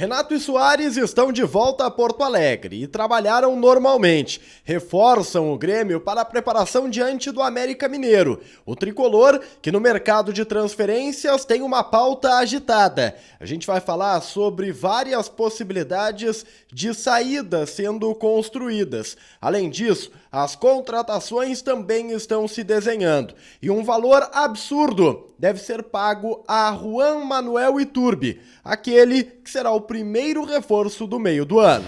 Renato e Soares estão de volta a Porto Alegre e trabalharam normalmente. Reforçam o Grêmio para a preparação diante do América Mineiro. O tricolor, que no mercado de transferências tem uma pauta agitada. A gente vai falar sobre várias possibilidades de saídas sendo construídas. Além disso, as contratações também estão se desenhando. E um valor absurdo deve ser pago a Juan Manuel Iturbe, aquele que será o primeiro reforço do meio do ano.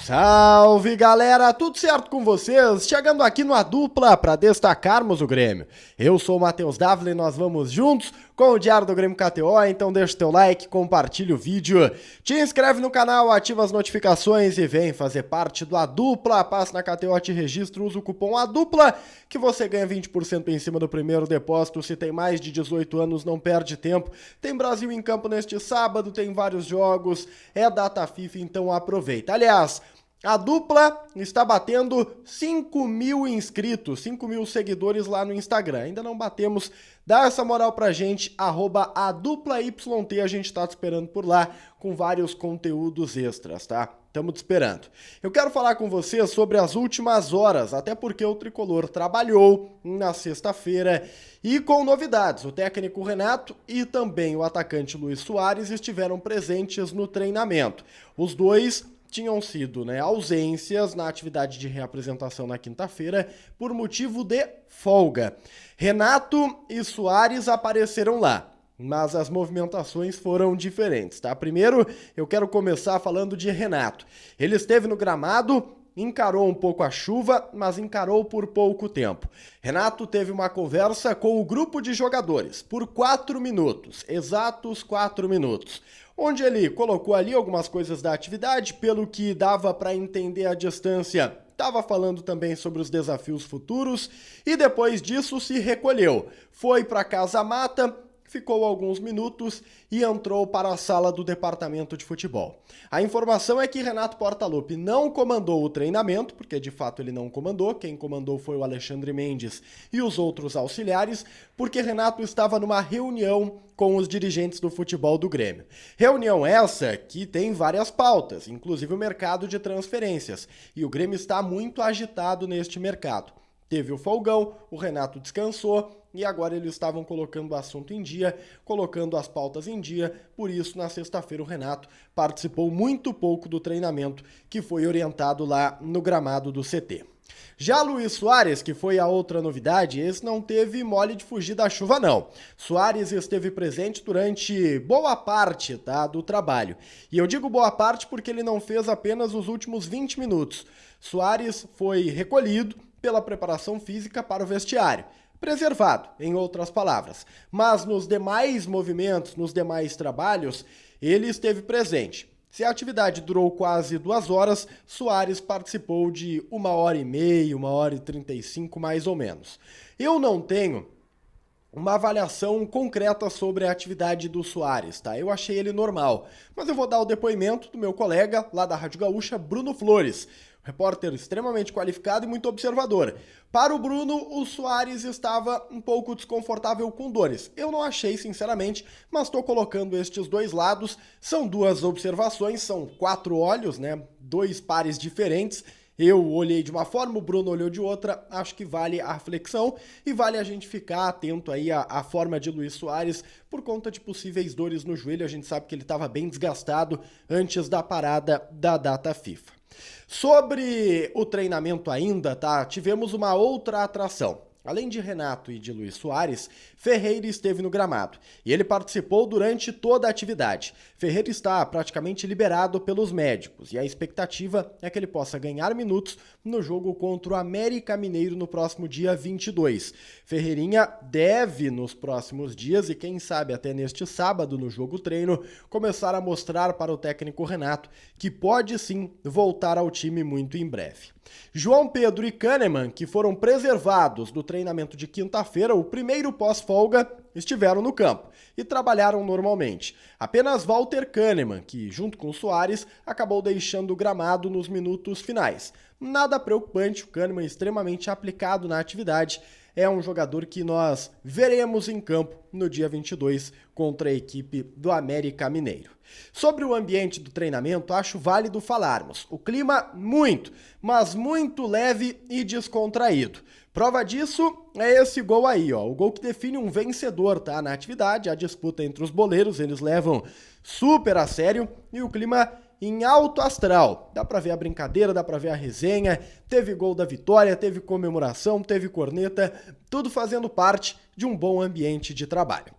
Salve galera, tudo certo com vocês? Chegando aqui no A Dupla para destacarmos o Grêmio. Eu sou o Matheus Dávila e nós vamos juntos com o Diário do Grêmio KTO, então deixa o teu like, compartilha o vídeo, te inscreve no canal, ativa as notificações e vem fazer parte do A Dupla. Passa na KTO, te registra, usa o cupom A Dupla que você ganha 20% em cima do primeiro depósito. Se tem mais de 18 anos, não perde tempo. Tem Brasil em campo neste sábado, tem vários jogos, é data FIFA, então aproveita. Aliás, a Dupla está batendo 5.000 inscritos, 5.000 seguidores lá no Instagram. Ainda não batemos, dá essa moral pra gente, @ADuplaYT, a gente tá te esperando por lá com vários conteúdos extras, tá? Estamos te esperando. Eu quero falar com você sobre as últimas horas, até porque o Tricolor trabalhou na sexta-feira e com novidades. O técnico Renato e também o atacante Luis Soares estiveram presentes no treinamento. Os dois tinham sido ausências na atividade de reapresentação na quinta-feira por motivo de folga. Renato e Soares apareceram lá, mas as movimentações foram diferentes, tá? Primeiro, eu quero começar falando de Renato. Ele esteve no gramado, encarou um pouco a chuva, mas encarou por pouco tempo. Renato teve uma conversa com o grupo de jogadores por 4 minutos, exatos 4 minutos, onde ele colocou ali algumas coisas da atividade, pelo que dava para entender a distância. Estava falando também sobre os desafios futuros e depois disso se recolheu. Foi para casa mata, ficou alguns minutos e entrou para a sala do departamento de futebol. A informação é que Renato Portaluppi não comandou o treinamento, porque de fato ele não comandou, quem comandou foi o Alexandre Mendes e os outros auxiliares, porque Renato estava numa reunião com os dirigentes do futebol do Grêmio. Reunião essa que tem várias pautas, inclusive o mercado de transferências, e o Grêmio está muito agitado neste mercado. Teve o folgão, o Renato descansou e agora eles estavam colocando o assunto em dia, colocando as pautas em dia. Por isso, na sexta-feira, o Renato participou muito pouco do treinamento que foi orientado lá no gramado do CT. Já Luis Soares, que foi a outra novidade, esse não teve mole de fugir da chuva não. Soares esteve presente durante boa parte, do trabalho. E eu digo boa parte porque ele não fez apenas os últimos 20 minutos. Soares foi recolhido pela preparação física para o vestiário. Preservado, em outras palavras. Mas nos demais movimentos, nos demais trabalhos, ele esteve presente. Se a atividade durou quase 2 horas, Soares participou de 1h30, 1h35 mais ou menos. Eu não tenho uma avaliação concreta sobre a atividade do Soares, tá? Eu achei ele normal, mas eu vou dar o depoimento do meu colega lá da Rádio Gaúcha, Bruno Flores, repórter extremamente qualificado e muito observador. Para o Bruno, o Soares estava um pouco desconfortável com dores. Eu não achei, sinceramente, mas estou colocando estes dois lados. São 2 observações, são 4 olhos, 2 pares diferentes. Eu olhei de uma forma, o Bruno olhou de outra. Acho que vale a reflexão e vale a gente ficar atento aí à forma de Luis Soares por conta de possíveis dores no joelho. A gente sabe que ele estava bem desgastado antes da parada da data FIFA. Sobre o treinamento ainda, tivemos uma outra atração. Além de Renato e de Luis Soares, Ferreira esteve no gramado e ele participou durante toda a atividade. Ferreira está praticamente liberado pelos médicos e a expectativa é que ele possa ganhar minutos no jogo contra o América Mineiro no próximo dia 22. Ferreirinha deve, nos próximos dias e quem sabe até neste sábado no jogo treino, começar a mostrar para o técnico Renato que pode sim voltar ao time muito em breve. João Pedro e Kahneman, que foram preservados do treinamento de quinta-feira, o primeiro pós-folga, estiveram no campo e trabalharam normalmente. Apenas Walter Kahneman, que junto com o Soares, acabou deixando o gramado nos minutos finais. Nada preocupante, o Kahneman extremamente aplicado na atividade, é um jogador que nós veremos em campo no dia 22 contra a equipe do América Mineiro. Sobre o ambiente do treinamento, acho válido falarmos. O clima mas muito leve e descontraído. Prova disso é esse gol aí, ó, o gol que define um vencedor, tá? Na atividade, a disputa entre os boleiros, eles levam super a sério e o clima em alto astral. Dá pra ver a brincadeira, dá pra ver a resenha, teve gol da vitória, teve comemoração, teve corneta, tudo fazendo parte de um bom ambiente de trabalho.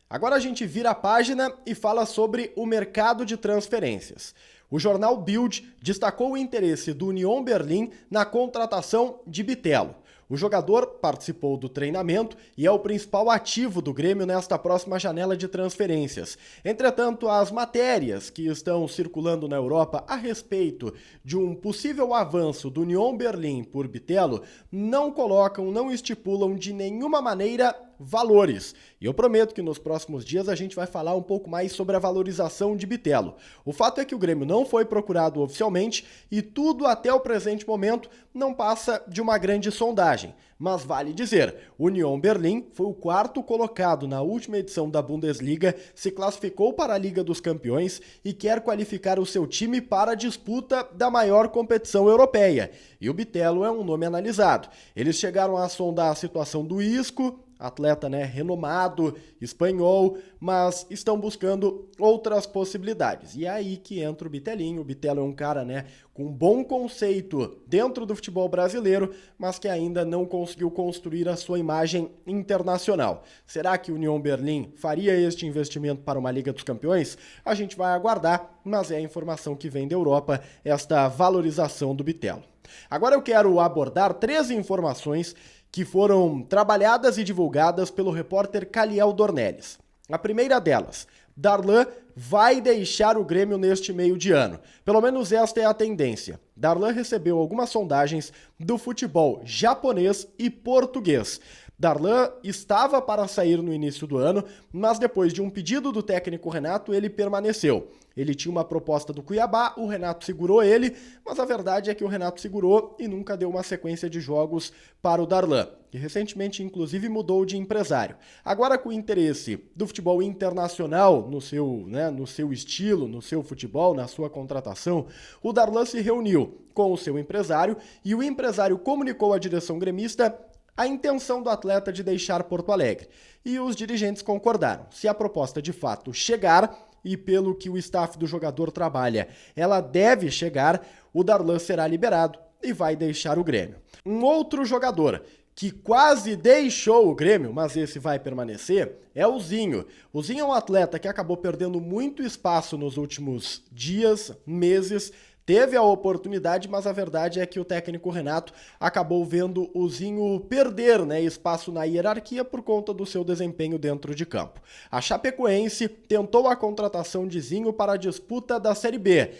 Agora a gente vira a página e fala sobre o mercado de transferências. O jornal Bild destacou o interesse do Union Berlin na contratação de Bitelo. O jogador participou do treinamento e é o principal ativo do Grêmio nesta próxima janela de transferências. Entretanto, as matérias que estão circulando na Europa a respeito de um possível avanço do Union Berlin por Bitelo não estipulam de nenhuma maneira valores. E eu prometo que nos próximos dias a gente vai falar um pouco mais sobre a valorização de Bitelo. O fato é que o Grêmio não foi procurado oficialmente e tudo até o presente momento não passa de uma grande sondagem. Mas vale dizer, o Union Berlin foi o quarto colocado na última edição da Bundesliga, se classificou para a Liga dos Campeões e quer qualificar o seu time para a disputa da maior competição europeia. E o Bitelo é um nome analisado. Eles chegaram a sondar a situação do Isco, atleta, renomado, espanhol, mas estão buscando outras possibilidades. E é aí que entra o Bitelinho. O Bitelo é um cara, com um bom conceito dentro do futebol brasileiro, mas que ainda não conseguiu construir a sua imagem internacional. Será que o Union Berlin faria este investimento para uma Liga dos Campeões? A gente vai aguardar, mas é a informação que vem da Europa, esta valorização do Bitelo. Agora eu quero abordar 3 informações que foram trabalhadas e divulgadas pelo repórter Caliel Dornelles. A primeira delas, Darlan vai deixar o Grêmio neste meio de ano. Pelo menos esta é a tendência. Darlan recebeu algumas sondagens do futebol japonês e português. Darlan estava para sair no início do ano, mas depois de um pedido do técnico Renato, ele permaneceu. Ele tinha uma proposta do Cuiabá, o Renato segurou ele, mas a verdade é que o Renato segurou e nunca deu uma sequência de jogos para o Darlan, que recentemente inclusive mudou de empresário. Agora, com o interesse do futebol internacional no seu estilo, no seu futebol, na sua contratação, o Darlan se reuniu com o seu empresário e o empresário comunicou à direção gremista a intenção do atleta de deixar Porto Alegre. E os dirigentes concordaram. Se a proposta de fato chegar, e pelo que o staff do jogador trabalha, ela deve chegar, o Darlan será liberado e vai deixar o Grêmio. Um outro jogador que quase deixou o Grêmio, mas esse vai permanecer, é o Zinho. O Zinho é um atleta que acabou perdendo muito espaço nos últimos dias, meses. Teve a oportunidade, mas a verdade é que o técnico Renato acabou vendo o Zinho perder espaço na hierarquia por conta do seu desempenho dentro de campo. A Chapecoense tentou a contratação de Zinho para a disputa da Série B.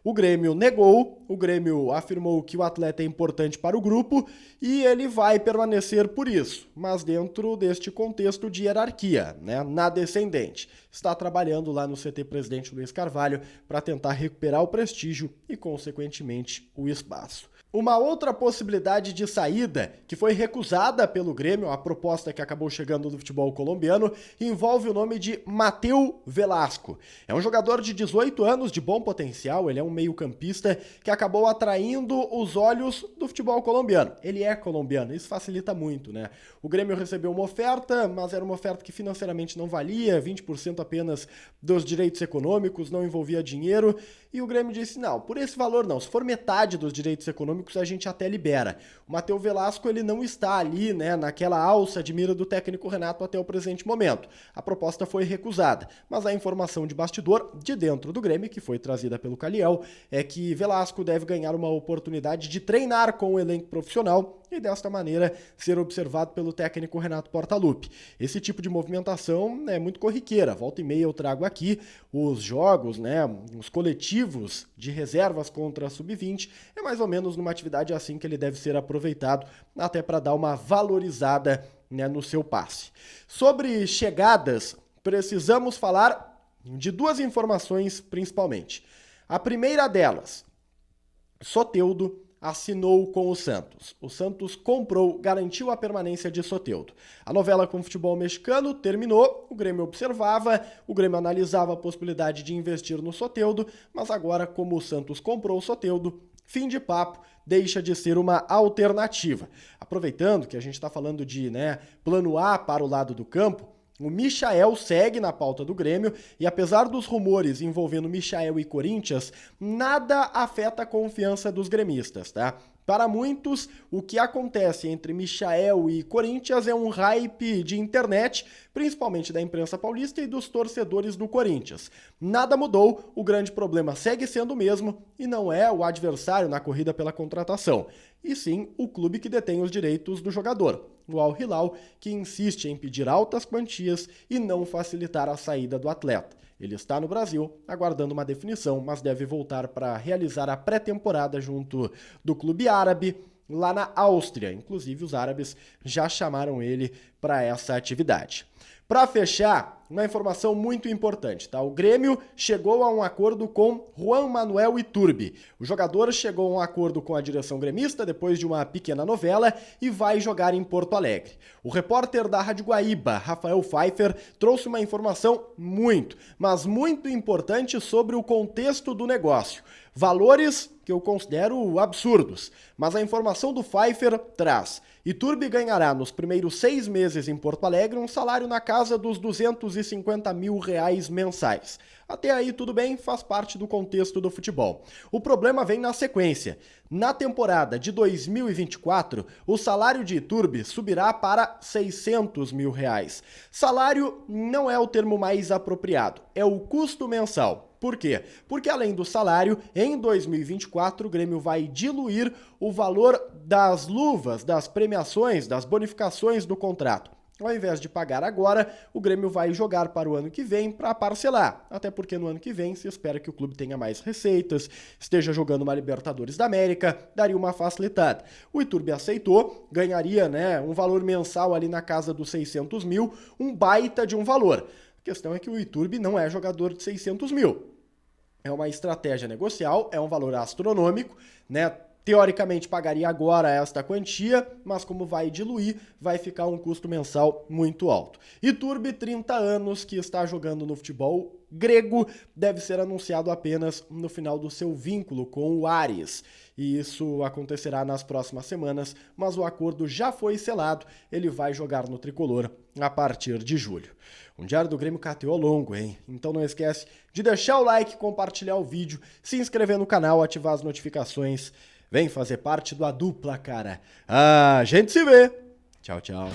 O Grêmio negou, o Grêmio afirmou que o atleta é importante para o grupo e ele vai permanecer por isso, mas dentro deste contexto de hierarquia, na descendente. Está trabalhando lá no CT Presidente Luiz Carvalho para tentar recuperar o prestígio e, consequentemente, o espaço. Uma outra possibilidade de saída, que foi recusada pelo Grêmio, a proposta que acabou chegando do futebol colombiano, envolve o nome de Mateu Velasco. É um jogador de 18 anos, de bom potencial, ele é um meio-campista que acabou atraindo os olhos do futebol colombiano. Ele é colombiano, isso facilita muito, O Grêmio recebeu uma oferta, mas era uma oferta que financeiramente não valia, 20% apenas dos direitos econômicos, não envolvia dinheiro, e o Grêmio disse, não, por esse valor não, se for metade dos direitos econômicos, a gente até libera. O Mateu Velasco, ele não está ali, naquela alça de mira do técnico Renato até o presente momento. A proposta foi recusada, mas a informação de bastidor de dentro do Grêmio, que foi trazida pelo Caliel, é que Velasco deve ganhar uma oportunidade de treinar com o elenco profissional e desta maneira ser observado pelo técnico Renato Portaluppi. Esse tipo de movimentação é muito corriqueira. Volta e meia eu trago aqui os jogos, os coletivos de reservas contra a Sub-20. É mais ou menos numa atividade assim que ele deve ser aproveitado, até para dar uma valorizada no seu passe. Sobre chegadas, precisamos falar de 2 informações principalmente. A primeira delas, Soteldo assinou com o Santos. O Santos comprou, garantiu a permanência de Soteldo. A novela com o futebol mexicano terminou, o Grêmio observava, o Grêmio analisava a possibilidade de investir no Soteldo, mas agora, como o Santos comprou o Soteldo, fim de papo, deixa de ser uma alternativa. Aproveitando que a gente está falando de plano A para o lado do campo, o Michael segue na pauta do Grêmio e apesar dos rumores envolvendo Michael e Corinthians, nada afeta a confiança dos gremistas, tá? Para muitos, o que acontece entre Michael e Corinthians é um hype de internet, principalmente da imprensa paulista e dos torcedores do Corinthians. Nada mudou, o grande problema segue sendo o mesmo e não é o adversário na corrida pela contratação, e sim o clube que detém os direitos do jogador, o Al Hilal, que insiste em pedir altas quantias e não facilitar a saída do atleta. Ele está no Brasil, aguardando uma definição, mas deve voltar para realizar a pré-temporada junto do clube árabe, lá na Áustria. Inclusive, os árabes já chamaram ele para essa atividade. Para fechar, uma informação muito importante, tá? O Grêmio chegou a um acordo com Juan Manuel Iturbe. O jogador chegou a um acordo com a direção gremista depois de uma pequena novela e vai jogar em Porto Alegre. O repórter da Rádio Guaíba, Rafael Pfeiffer, trouxe uma informação mas muito importante sobre o contexto do negócio. Valores que eu considero absurdos, mas a informação do Pfeiffer traz: Iturbe ganhará nos primeiros 6 meses em Porto Alegre um salário na casa dos R$250 mil mensais. Até aí tudo bem, faz parte do contexto do futebol. O problema vem na sequência. Na temporada de 2024, o salário de Iturbe subirá para R$600 mil. Salário não é o termo mais apropriado, é o custo mensal. Por quê? Porque além do salário, em 2024 o Grêmio vai diluir o valor das luvas, das premiações, das bonificações do contrato. Ao invés de pagar agora, o Grêmio vai jogar para o ano que vem para parcelar. Até porque no ano que vem se espera que o clube tenha mais receitas, esteja jogando uma Libertadores da América, daria uma facilitada. O Iturbe aceitou, ganharia um valor mensal ali na casa dos 600 mil, um baita de um valor. A questão é que o Iturbe não é jogador de 600 mil. É uma estratégia negocial, é um valor astronômico, Teoricamente pagaria agora esta quantia, mas como vai diluir, vai ficar um custo mensal muito alto. Iturbe, 30 anos, que está jogando no futebol grego, deve ser anunciado apenas no final do seu vínculo com o Aris. E isso acontecerá nas próximas semanas, mas o acordo já foi selado, ele vai jogar no Tricolor a partir de julho. Um Diário do Grêmio KTO longo, hein? Então não esquece de deixar o like, compartilhar o vídeo, se inscrever no canal, ativar as notificações. Vem fazer parte do A Dupla, cara. A gente se vê. Tchau, tchau.